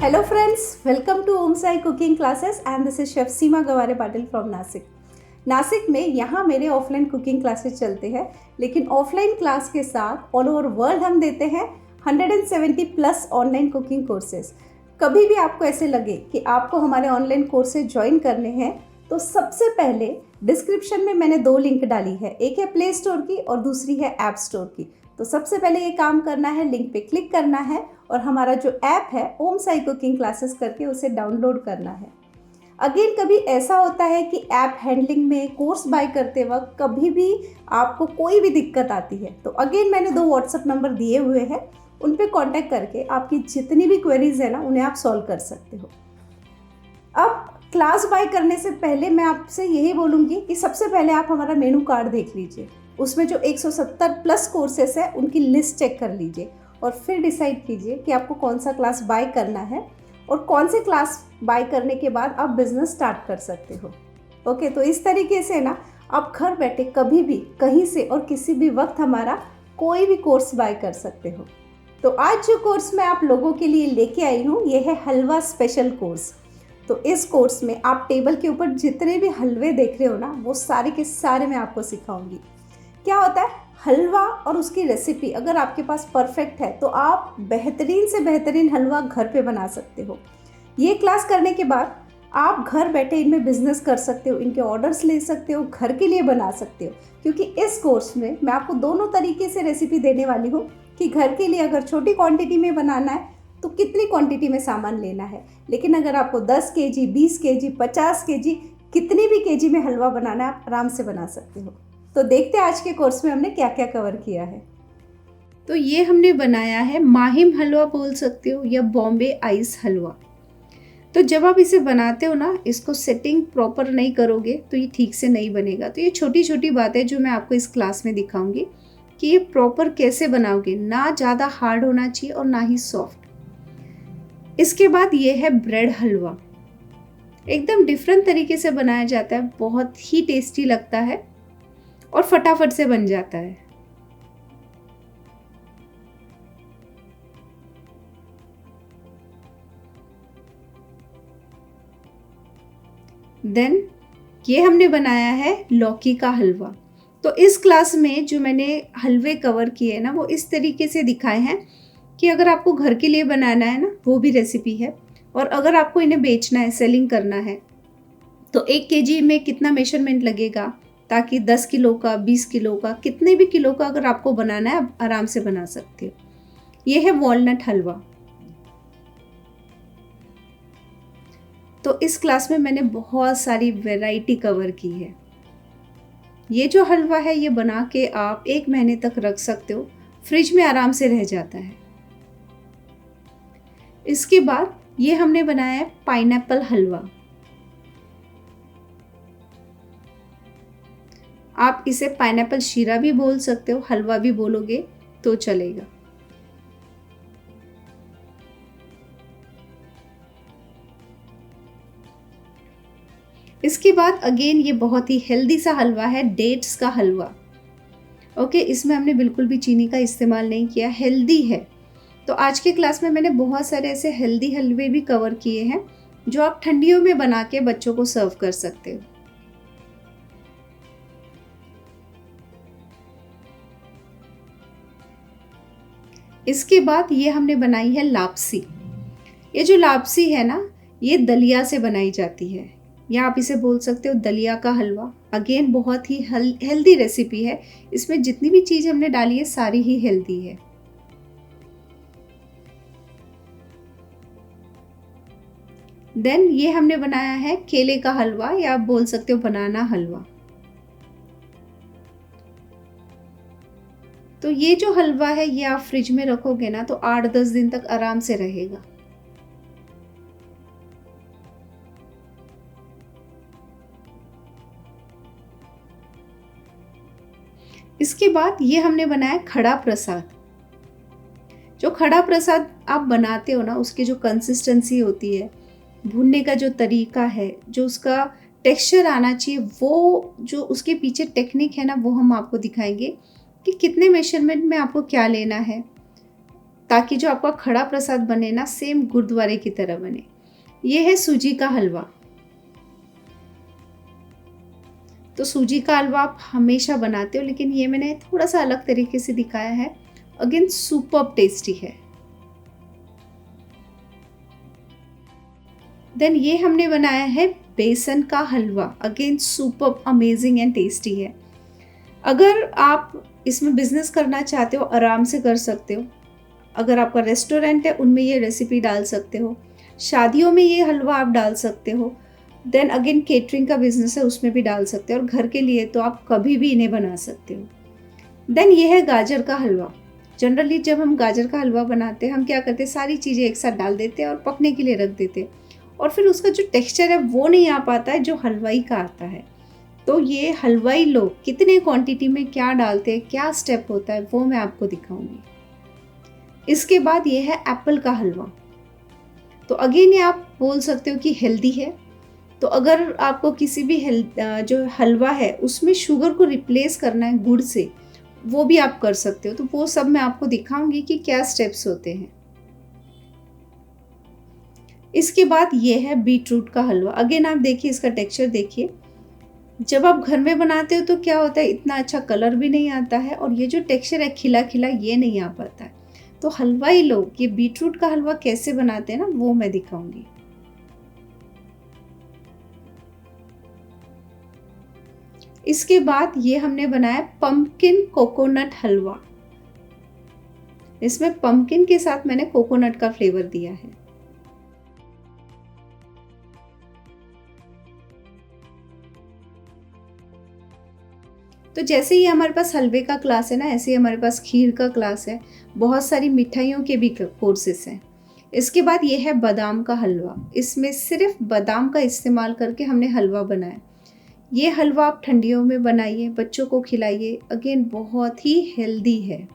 Hello friends, welcome to Om Sai Cooking Classes and this is Chef Seema Gaware Patil from Nashik. Nashik में यहाँ मेरे offline cooking classes चलते हैं, लेकिन offline class के साथ ऑल ओवर वर्ल्ड हम देते हैं 170 प्लस ऑनलाइन कुकिंग कोर्सेज। कभी भी आपको ऐसे लगे कि आपको हमारे ऑनलाइन कोर्सेज ज्वाइन करने हैं तो सबसे पहले डिस्क्रिप्शन में मैंने 2 लिंक डाली है, एक है प्ले स्टोर की और दूसरी है ऐप स्टोर की। तो सबसे पहले ये काम करना है, लिंक पे क्लिक करना है और हमारा जो ऐप है ओम साई कुकिंग क्लासेस करके उसे डाउनलोड करना है। अगेन कभी ऐसा होता है कि ऐप हैंडलिंग में कोर्स बाय करते वक्त कभी भी आपको कोई भी दिक्कत आती है तो अगेन मैंने 2 व्हाट्सएप नंबर दिए हुए हैं, उन पे कांटेक्ट करके आपकी जितनी भी क्वेरीज है ना उन्हें आप सॉल्व कर सकते हो। अब क्लास बाय करने से पहले मैं आपसे यही बोलूँगी कि सबसे पहले आप हमारा मेनू कार्ड देख लीजिए, उसमें जो 170 प्लस कोर्सेस है उनकी लिस्ट चेक कर लीजिए और फिर डिसाइड कीजिए कि आपको कौन सा क्लास बाय करना है और कौन से क्लास बाय करने के बाद आप बिजनेस स्टार्ट कर सकते हो। ओके, तो इस तरीके से ना आप घर बैठे कभी भी कहीं से और किसी भी वक्त हमारा कोई भी कोर्स बाय कर सकते हो। तो आज जो कोर्स मैं आप लोगों के लिए लेके आई हूँ ये है हलवा स्पेशल कोर्स। तो इस कोर्स में आप टेबल के ऊपर जितने भी हलवे देख रहे हो ना वो सारे के सारे मैं आपको सिखाऊंगी। क्या होता है हलवा और उसकी रेसिपी अगर आपके पास परफेक्ट है तो आप बेहतरीन से बेहतरीन हलवा घर पे बना सकते हो। ये क्लास करने के बाद आप घर बैठे इनमें बिजनेस कर सकते हो, इनके ऑर्डर्स ले सकते हो, घर के लिए बना सकते हो, क्योंकि इस कोर्स में मैं आपको दोनों तरीके से रेसिपी देने वाली हूँ कि घर के लिए अगर छोटी क्वांटिटी में बनाना है तो कितनी क्वांटिटी में सामान लेना है, लेकिन अगर आपको 10 केजी, 20 केजी, 50 केजी, कितनी भी केजी में हलवा बनाना है आप आराम से बना सकते हो। तो देखते हैं आज के कोर्स में हमने क्या क्या कवर किया है। तो ये हमने बनाया है माहिम हलवा बोल सकते हो या बॉम्बे आइस हलवा। तो जब आप इसे बनाते हो ना, इसको सेटिंग प्रॉपर नहीं करोगे तो ये ठीक से नहीं बनेगा। तो ये छोटी छोटी बातें जो मैं आपको इस क्लास में दिखाऊंगी कि ये प्रॉपर कैसे बनाओगे, ना ज़्यादा हार्ड होना चाहिए और ना ही सॉफ्ट। इसके बाद ये है ब्रेड हलवा, एकदम डिफरेंट तरीके से बनाया जाता है, बहुत ही टेस्टी लगता है और फटाफट से बन जाता है। देन ये हमने बनाया है लौकी का हलवा। तो इस क्लास में जो मैंने हलवे कवर किए हैं ना वो इस तरीके से दिखाए हैं कि अगर आपको घर के लिए बनाना है ना वो भी रेसिपी है, और अगर आपको इन्हें बेचना है, सेलिंग करना है तो 1 केजी में कितना मेजरमेंट लगेगा, ताकि 10 किलो का, 20 किलो का, कितने भी किलो का अगर आपको बनाना है आप आराम से बना सकते हो। ये है वॉलनट हलवा। तो इस क्लास में मैंने बहुत सारी वैरायटी कवर की है। ये जो हलवा है ये बना के आप 1 महीने तक रख सकते हो, फ्रिज में आराम से रह जाता है। इसके बाद ये हमने बनाया है पाइनएप्पल हलवा। आप इसे पाइनएप्पल शीरा भी बोल सकते हो, हलवा भी बोलोगे तो चलेगा। इसके बाद अगेन ये बहुत ही हेल्दी सा हलवा है, डेट्स का हलवा। ओके, इसमें हमने बिल्कुल भी चीनी का इस्तेमाल नहीं किया, हेल्दी है। तो आज के क्लास में मैंने बहुत सारे ऐसे हेल्दी हलवे भी कवर किए हैं जो आप ठंडियों में बना के बच्चों को सर्व कर सकते हो। इसके बाद ये हमने बनाई है लापसी। ये जो लापसी है ना ये दलिया से बनाई जाती है, या आप इसे बोल सकते हो दलिया का हलवा। अगेन बहुत ही हेल्दी रेसिपी है, इसमें जितनी भी चीज़ हमने डाली है सारी ही हेल्दी है। देन ये हमने बनाया है केले का हलवा, या आप बोल सकते हो बनाना हलवा। तो ये जो हलवा है ये आप फ्रिज में रखोगे ना तो 8-10 दिन तक आराम से रहेगा। इसके बाद ये हमने बनाया खड़ा प्रसाद। जो खड़ा प्रसाद आप बनाते हो ना उसकी जो कंसिस्टेंसी होती है, भूनने का जो तरीका है, जो उसका टेक्सचर आना चाहिए, वो जो उसके पीछे टेक्निक है ना वो हम आपको दिखाएंगे कि कितने मेजरमेंट में आपको क्या लेना है। ताकि जो आपका खड़ा प्रसाद बने ना सेम गुरुद्वारे की तरह बने। ये है सूजी का हलवा। तो सूजी का हलवा आप हमेशा बनाते हो, लेकिन ये मैंने थोड़ा सा अलग तरीके से दिखाया है। अगेन सुपर्ब टेस्टी है। देन ये हमने बनाया है बेसन का हलवा। Again superb amazing and tasty है। अगर आप इसमें बिजनेस करना चाहते हो आराम से कर सकते हो। अगर आपका रेस्टोरेंट है उनमें ये रेसिपी डाल सकते हो। शादियों में ये हलवा आप डाल सकते हो। देन अगेन केटरिंग का बिजनेस है उसमें भी डाल सकते हो, और घर के लिए तो आप कभी भी इन्हें बना सकते हो। देन ये है गाजर का हलवा। जनरली जब हम गाजर का हलवा बनाते हैं हम क्या करते हैं, सारी चीज़ें एक साथ डाल देते हैं और पकने के लिए रख देते हैं, और फिर उसका जो टेक्सचर है वो नहीं आ पाता है जो हलवाई का आता है। तो ये हलवाई लोग कितने क्वांटिटी में क्या डालते हैं, क्या स्टेप होता है, वो मैं आपको दिखाऊंगी। इसके बाद ये है एप्पल का हलवा। तो अगेन ये आप बोल सकते हो कि हेल्दी है। तो अगर आपको किसी भी जो हलवा है उसमें शुगर को रिप्लेस करना है गुड़ से, वो भी आप कर सकते हो। तो वो सब मैं आपको दिखाऊंगी कि क्या स्टेप्स होते हैं। इसके बाद ये है बीटरूट का हलवा। अगेन आप देखिए इसका टेक्सचर देखिए। जब आप घर में बनाते हो तो क्या होता है, इतना अच्छा कलर भी नहीं आता है, और ये जो टेक्सचर है खिला खिला ये नहीं आ पाता है। तो हलवाई लोग ये बीटरूट का हलवा कैसे बनाते हैं ना, वो मैं दिखाऊंगी। इसके बाद ये हमने बनाया पंपकिन कोकोनट हलवा। इसमें पंपकिन के साथ मैंने कोकोनट का फ्लेवर दिया है। तो जैसे ही हमारे पास हलवे का क्लास है ना, ऐसे ही हमारे पास खीर का क्लास है, बहुत सारी मिठाइयों के भी कोर्सेस हैं। इसके बाद ये है बादाम का हलवा। इसमें सिर्फ बादाम का इस्तेमाल करके हमने हलवा बनाया। ये हलवा आप ठंडियों में बनाइए, बच्चों को खिलाइए। अगेन बहुत ही हेल्दी है।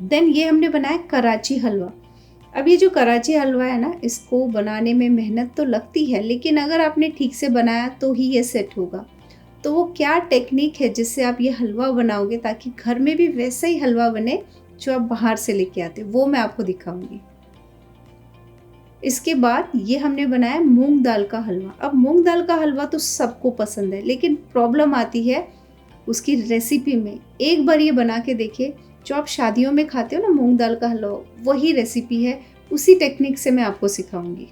देन ये हमने बनाया कराची हलवा। अब ये जो कराची हलवा है ना, इसको बनाने में मेहनत तो लगती है, लेकिन अगर आपने ठीक से बनाया तो ही ये सेट होगा। तो वो क्या टेक्निक है जिससे आप ये हलवा बनाओगे ताकि घर में भी वैसा ही हलवा बने जो आप बाहर से लेके आते, वो मैं आपको दिखाऊंगी। इसके बाद ये हमने बनाया मूंग दाल का हलवा। अब मूंग दाल का हलवा तो सबको पसंद है, लेकिन प्रॉब्लम आती है उसकी रेसिपी में। एक बार ये बना के देखिए, जो आप शादियों में खाते हो ना मूंग दाल का हलवा, वही रेसिपी है, उसी टेक्निक से मैं आपको सिखाऊंगी।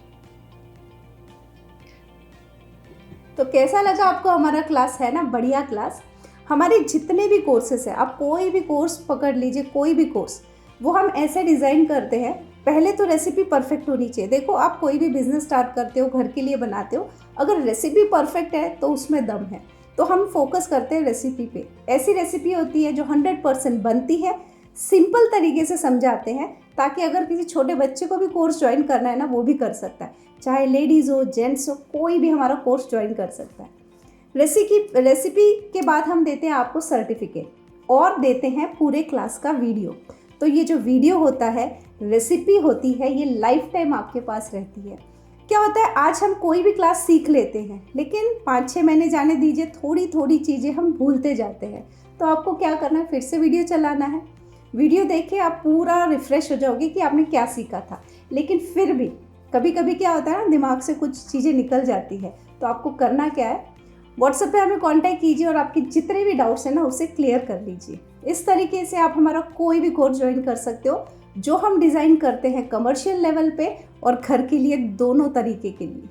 तो कैसा लगा आपको हमारा क्लास? है ना बढ़िया क्लास। हमारे जितने भी कोर्सेस हैं, आप कोई भी कोर्स पकड़ लीजिए, कोई भी कोर्स, वो हम ऐसे डिज़ाइन करते हैं। पहले तो रेसिपी परफेक्ट होनी चाहिए। देखो, आप कोई भी बिजनेस स्टार्ट करते हो, घर के लिए बनाते हो, अगर रेसिपी परफेक्ट है तो उसमें दम है। तो हम फोकस करते हैं रेसिपी पे। ऐसी रेसिपी होती है जो 100% बनती है, सिंपल तरीके से समझाते हैं, ताकि अगर किसी छोटे बच्चे को भी कोर्स ज्वाइन करना है ना, वो भी कर सकता है। चाहे लेडीज़ हो, जेंट्स हो, कोई भी हमारा कोर्स ज्वाइन कर सकता है। रेसिपी के बाद हम देते हैं आपको सर्टिफिकेट और देते हैं पूरे क्लास का वीडियो। तो ये जो वीडियो होता है, रेसिपी होती है, ये लाइफ टाइम आपके पास रहती है। क्या होता है, आज हम कोई भी क्लास सीख लेते हैं, लेकिन 5-6 महीने जाने दीजिए, थोड़ी थोड़ी चीज़ें हम भूलते जाते हैं। तो आपको क्या करना है, फिर से वीडियो चलाना है। वीडियो देख के आप पूरा रिफ़्रेश हो जाओगे कि आपने क्या सीखा था। लेकिन फिर भी कभी कभी क्या होता है ना, दिमाग से कुछ चीज़ें निकल जाती है। तो आपको करना क्या है, व्हाट्सएप पे हमें कांटेक्ट कीजिए और आपके जितने भी डाउट्स हैं ना, उसे क्लियर कर लीजिए। इस तरीके से आप हमारा कोई भी कोर्स ज्वाइन कर सकते हो, जो हम डिज़ाइन करते हैं कमर्शियल लेवल पे और घर के लिए, दोनों तरीके के लिए।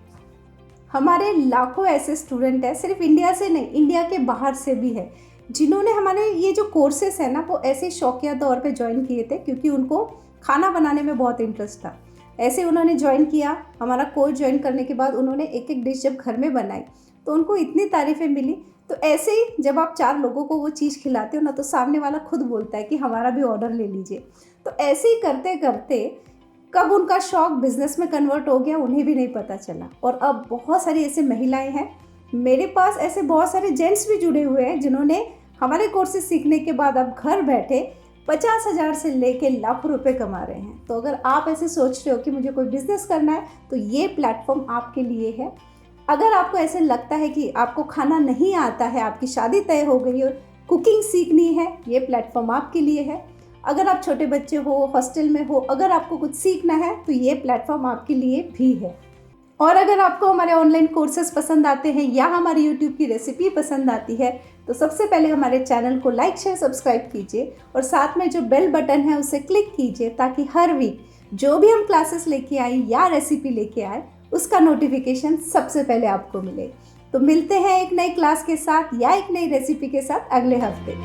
हमारे लाखों ऐसे स्टूडेंट हैं, सिर्फ इंडिया से नहीं, इंडिया के बाहर से भी है, जिन्होंने हमारे ये जो कोर्सेस है ना, वो ऐसे शौकिया तौर पे ज्वाइन किए थे, क्योंकि उनको खाना बनाने में बहुत इंटरेस्ट था। ऐसे उन्होंने ज्वाइन किया। हमारा कोर्स ज्वाइन करने के बाद उन्होंने एक एक डिश जब घर में बनाई तो उनको इतनी तारीफ़ें मिली। तो ऐसे ही जब आप 4 लोगों को वो चीज़ खिलाते हो ना, तो सामने वाला खुद बोलता है कि हमारा भी ऑर्डर ले लीजिए। तो ऐसे ही करते करते कब उनका शौक बिजनेस में कन्वर्ट हो गया, उन्हें भी नहीं पता चला। और अब बहुत सारी ऐसे महिलाएं हैं, मेरे पास ऐसे बहुत सारे जेंट्स भी जुड़े हुए हैं, जिन्होंने हमारे कोर्सेज सीखने के बाद अब घर बैठे 50,000 से लेके लाखों रुपए कमा रहे हैं। तो अगर आप ऐसे सोच रहे हो कि मुझे कोई बिज़नेस करना है, तो ये प्लेटफॉर्म आपके लिए है। अगर आपको ऐसे लगता है कि आपको खाना नहीं आता है, आपकी शादी तय हो गई और कुकिंग सीखनी है, ये प्लेटफॉर्म आपके लिए है। अगर आप छोटे बच्चे हो, हॉस्टल में हो, अगर आपको कुछ सीखना है तो ये प्लेटफॉर्म आपके लिए भी है। और अगर आपको हमारे ऑनलाइन कोर्सेज पसंद आते हैं या हमारी यूट्यूब की रेसिपी पसंद आती है तो सबसे पहले हमारे चैनल को लाइक शेयर सब्सक्राइब कीजिए और साथ में जो बेल बटन है उसे क्लिक कीजिए ताकि हर वीक जो भी हम क्लासेस लेके आए या रेसिपी लेके आए उसका नोटिफिकेशन सबसे पहले आपको मिले। तो मिलते हैं एक नई क्लास के साथ या एक नई रेसिपी के साथ अगले हफ्ते।